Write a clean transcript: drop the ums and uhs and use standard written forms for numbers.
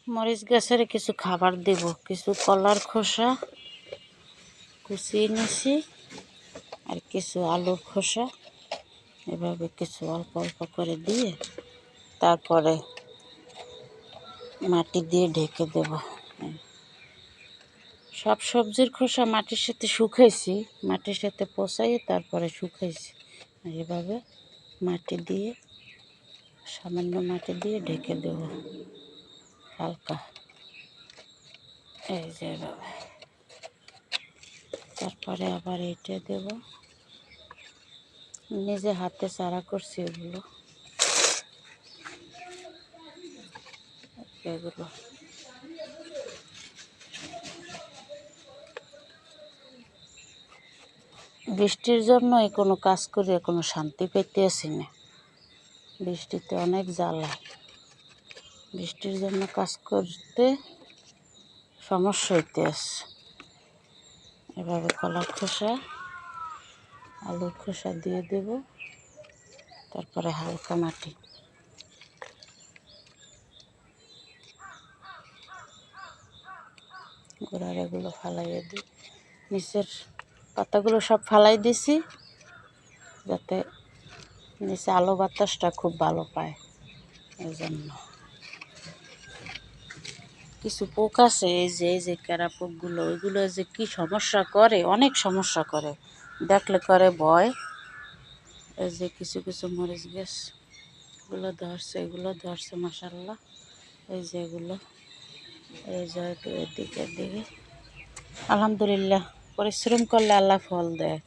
মরিচ গাছের কিছু খাবার দেব, কিছু কলার খোসা কুচিয়ে নিছি আর কিছু আলুর খোসা এভাবে কিছু অল্প অল্প করে দিয়ে তারপরে মাটি দিয়ে ঢেকে দেব। সব সবজির খোসা মাটির সাথে শুকাইছি, মাটির সাথে পচাই তারপরে শুকাইছি। এভাবে মাটি দিয়ে সামান্য মাটি দিয়ে ঢেকে দেব হালকা, এই যে এভাবে। তারপরে আবার এইটা দেব, নিজে হাতে চারা করছি এগুলো। বৃষ্টির জন্যই কোনো কাজ করে কোনো শান্তি পেতে আসি না, বৃষ্টিতে অনেক জ্বালা, বৃষ্টির জন্য কাজ করতে সমস্যা হইতে আসে। এভাবে কলার খোসা আলুর খোসা দিয়ে দেব, তারপরে হালকা মাটি, গোড়ার এগুলো ফালাইয়ে দিই, নিচের পাতাগুলো সব ফালাই দিছি যাতে নিচে আলো বাতাসটা খুব ভালো পায়। এই জন্য কিছু পোক আছে, এই যে ক্যারা পোকগুলো, ওইগুলো যে কি সমস্যা করে, অনেক সমস্যা করে, দেখলে করে ভয়। এই যে কিছু কিছু মরিচ গাছগুলো ধরছে, এগুলো ধরছে মাশাআল্লাহ। এই যে এগুলো, এই যে এদিকে এদিকে, আলহামদুলিল্লাহ পরিশ্রম করলে আল্লাহ ফল দেয়।